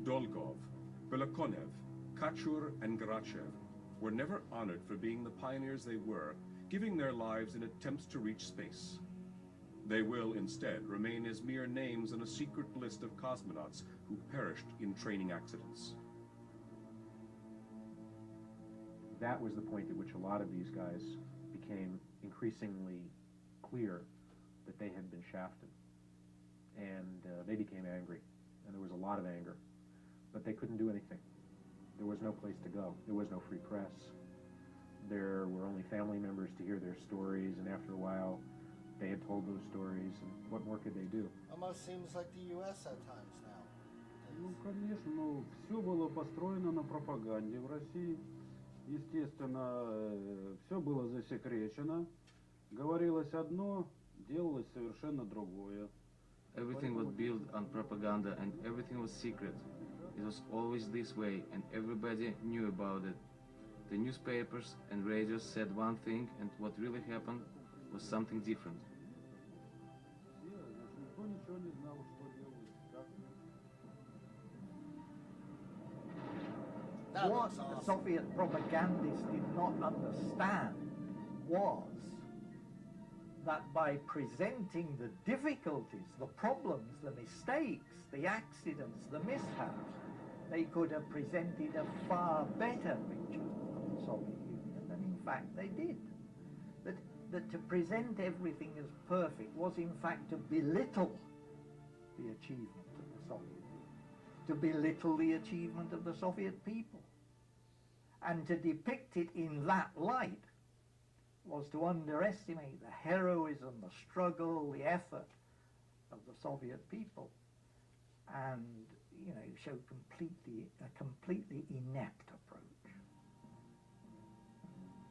Dolgov, Belakonev, Kachur, and Garachev were never honored for being the pioneers they were, giving their lives in attempts to reach space. They will, instead, remain as mere names on a secret list of cosmonauts who perished in training accidents. That was the point at which a lot of these guys became increasingly clear that they had been shafted. And they became angry, and there was a lot of anger. But they couldn't do anything. There was no place to go. There was no free press. There were only family members to hear their stories, and after a while, they had told those stories, and what more could they do? Almost seems like the U.S. at times now. Ну, конечно, ну, все было построено на пропаганде в России. Естественно, все было засекречено. Говорилось одно, делалось совершенно другое. Everything was built on propaganda and everything was secret. It was always this way and everybody knew about it. The newspapers and radios said one thing and what really happened was something different. Никто ничего не знал, что делать. What the Soviet propagandists did not understand was that by presenting the difficulties, the problems, the mistakes, the accidents, the mishaps, they could have presented a far better picture of the Soviet Union than in fact they did. That to present everything as perfect was in fact to belittle the achievement of the Soviet Union, to belittle the achievement of the Soviet people. And to depict it in that light was to underestimate the heroism, the struggle, the effort of the Soviet people, and, you know, show a completely inept approach.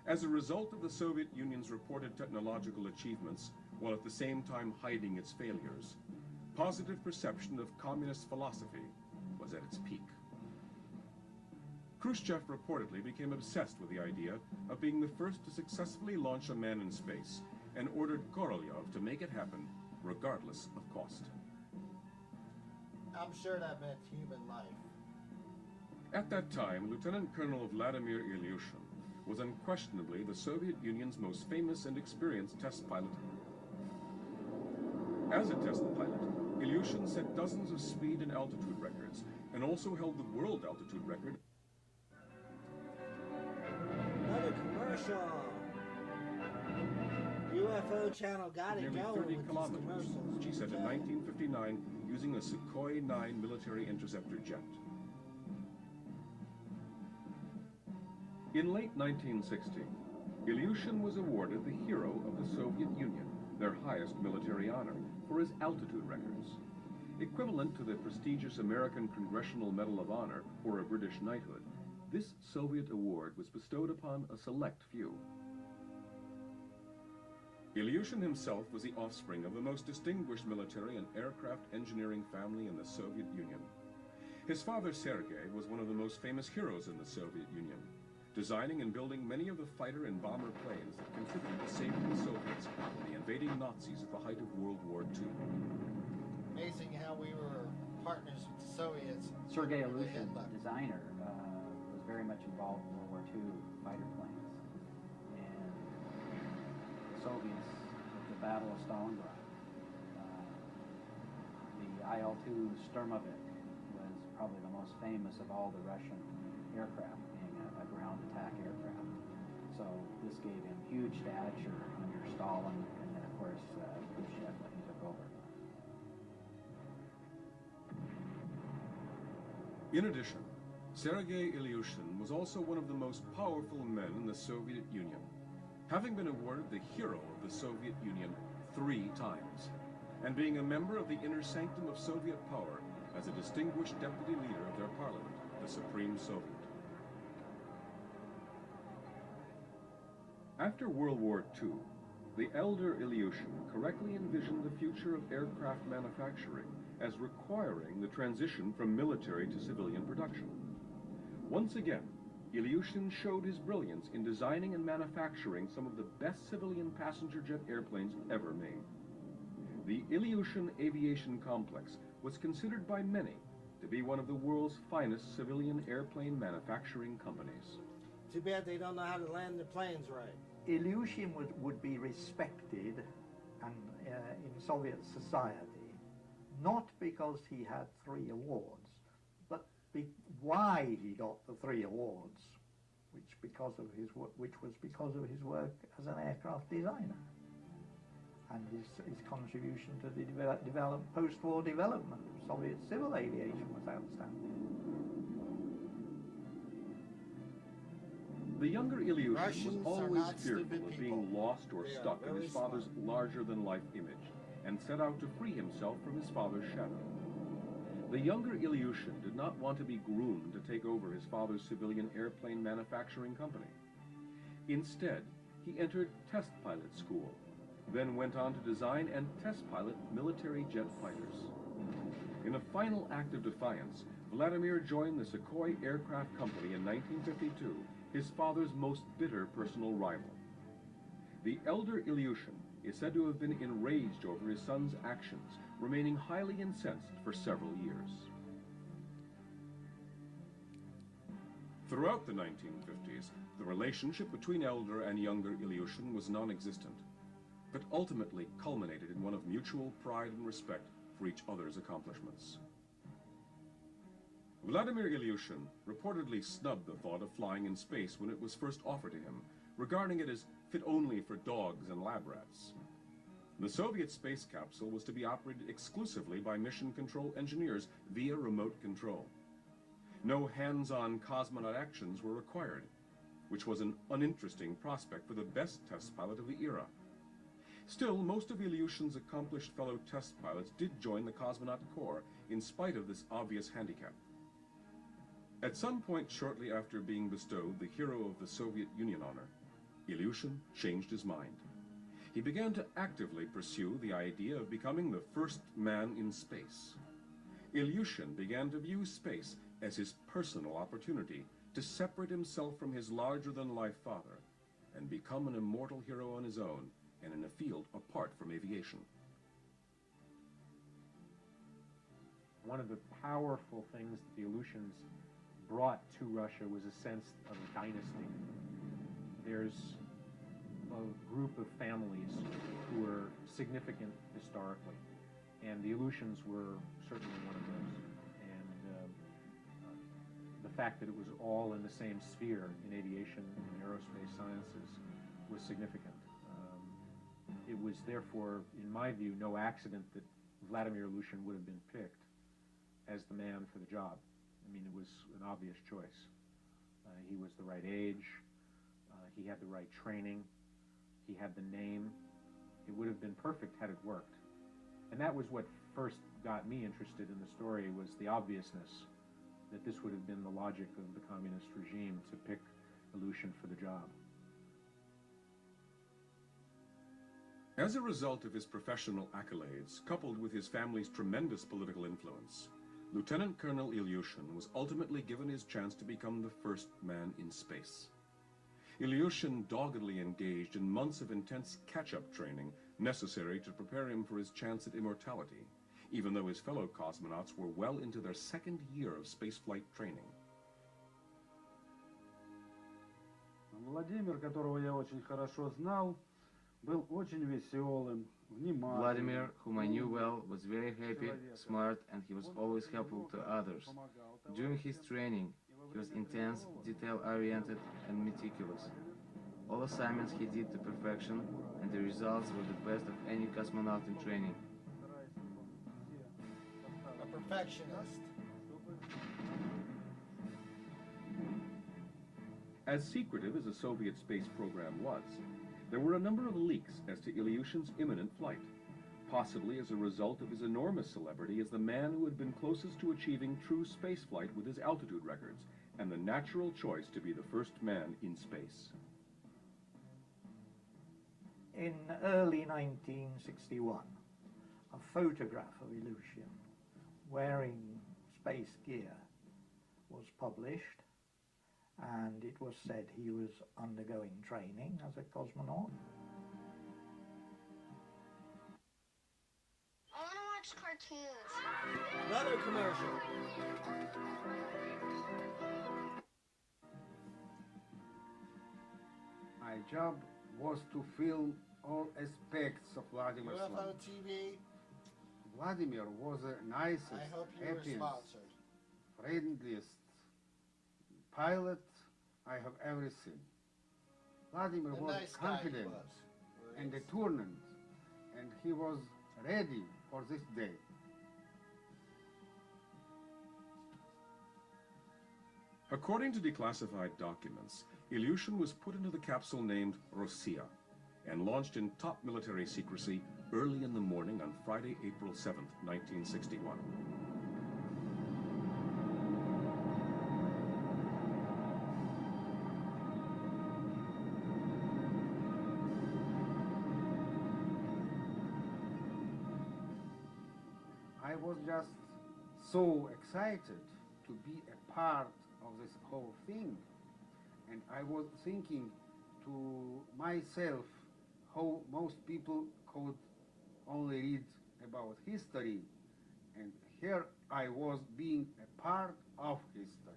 As a result of the Soviet Union's reported technological achievements, while at the same time hiding its failures, positive perception of communist philosophy was at its peak. Khrushchev reportedly became obsessed with the idea of being the first to successfully launch a man in space and ordered Korolev to make it happen regardless of cost. I'm sure that meant human life. At that time, Lieutenant Colonel Vladimir Ilyushin was unquestionably the Soviet Union's most famous and experienced test pilot. As a test pilot, Ilyushin set dozens of speed and altitude records and also held the world altitude record. Another commercial. UFO channel got it Nearly going 30 with kilometers, these commercials. she said in 1959, using a Sukhoi 9 military interceptor jet. In late 1960, Ilyushin was awarded the Hero of the Soviet Union, their highest military honor, for his altitude records. Equivalent to the prestigious American Congressional Medal of Honor or a British knighthood, this Soviet award was bestowed upon a select few. Ilyushin himself was the offspring of the most distinguished military and aircraft engineering family in the Soviet Union. His father, Sergei, was one of the most famous heroes in the Soviet Union, designing and building many of the fighter and bomber planes that contributed to saving the Soviets from the invading Nazis at the height of World War II. Amazing how we were partners with the Soviets. Sergei Ilyushin, designer, was very much involved in World War II fighter planes. And the Soviets, at the Battle of Stalingrad, the IL-2 Sturmovik was probably the most famous of all the Russian aircraft, being a ground attack aircraft. So this gave him huge stature under Stalin, and then of course Khrushchev when he took over. In addition, Sergei Ilyushin was also one of the most powerful men in the Soviet Union, having been awarded the Hero of the Soviet Union 3 times, and being a member of the inner sanctum of Soviet power as a distinguished deputy leader of their parliament, the Supreme Soviet. After World War II, the elder Ilyushin correctly envisioned the future of aircraft manufacturing as requiring the transition from military to civilian production. Once again, Ilyushin showed his brilliance in designing and manufacturing some of the best civilian passenger jet airplanes ever made. The Ilyushin Aviation Complex was considered by many to be one of the world's finest civilian airplane manufacturing companies. Too bad they don't know how to land their planes right. Ilyushin would be respected and, in Soviet society, not because he had 3 awards, but why he got the 3 awards, which was because of his work as an aircraft designer and his contribution to the post-war development of Soviet civil aviation was outstanding. The younger Ilyushin was Russians are always not fearful stupid of people. being lost or They are stuck in very his father's smart. larger-than-life image, and set out to free himself from his father's shadow. The younger Ilyushin did not want to be groomed to take over his father's civilian airplane manufacturing company. Instead, he entered test pilot school, then went on to design and test pilot military jet fighters. In a final act of defiance, Vladimir joined the Sukhoi Aircraft Company in 1952, his father's most bitter personal rival. The elder Ilyushin is said to have been enraged over his son's actions, remaining highly incensed for several years. Throughout the 1950s, the relationship between elder and younger Ilyushin was non-existent, but ultimately culminated in one of mutual pride and respect for each other's accomplishments. Vladimir Ilyushin reportedly snubbed the thought of flying in space when it was first offered to him, regarding it as fit only for dogs and lab rats. The Soviet space capsule was to be operated exclusively by mission control engineers via remote control. No hands-on cosmonaut actions were required, which was an uninteresting prospect for the best test pilot of the era. Still, most of Ilyushin's accomplished fellow test pilots did join the Cosmonaut Corps in spite of this obvious handicap. At some point shortly after being bestowed the Hero of the Soviet Union honor, Ilyushin changed his mind. He began to actively pursue the idea of becoming the first man in space. Ilyushin began to view space as his personal opportunity to separate himself from his larger-than-life father and become an immortal hero on his own and in a field apart from aviation. One of the powerful things that the Ilyushins brought to Russia was a sense of a dynasty. There's a group of families who were significant historically, and the Ilyushins were certainly one of those. And the fact that it was all in the same sphere in aviation and aerospace sciences was significant. It was therefore, in my view, no accident that Vladimir Ilyushin would have been picked as the man for the job. I mean, it was an obvious choice. He was the right age, he had the right training, he had the name. It would have been perfect had it worked. And that was what first got me interested in the story, was the obviousness that this would have been the logic of the communist regime to pick Ilyushin for the job. As a result of his professional accolades, coupled with his family's tremendous political influence, Lieutenant Colonel Ilyushin was ultimately given his chance to become the first man in space. Ilyushin doggedly engaged in months of intense catch-up training necessary to prepare him for his chance at immortality, even though his fellow cosmonauts were well into their 2nd year of spaceflight training. Владимир, которого я очень хорошо знал, был очень веселым, внимательным. Vladimir, whom I knew well, was very happy, smart, and he was always helpful to others. During his training, he was intense, detail-oriented, and meticulous. All assignments he did to perfection, and the results were the best of any cosmonaut in training. A perfectionist. As secretive as the Soviet space program was, there were a number of leaks as to Ilyushin's imminent flight, possibly as a result of his enormous celebrity as the man who had been closest to achieving true spaceflight with his altitude records, and the natural choice to be the first man in space. In early 1961, a photograph of Ilyushin wearing space gear was published, and it was said he was undergoing training as a cosmonaut. I want to watch cartoons. Another commercial. My job was to film all aspects of Vladimir's UFO life. TV, Vladimir was the nicest, I hope you were happiest, sponsored. friendliest pilot I have ever seen. Vladimir A was nice guy he confident was. and determined, and he was ready for this day. According to declassified documents, Ilyushin was put into the capsule named Rossiya and launched in top military secrecy early in the morning on Friday, April 7th, 1961. I was just so excited to be a part of this whole thing. And I was thinking to myself how most people could only read about history. And here I was being a part of history.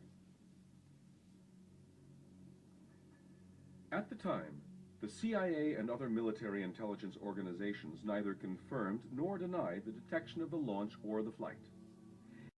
At the time, the CIA and other military intelligence organizations neither confirmed nor denied the detection of the launch or the flight.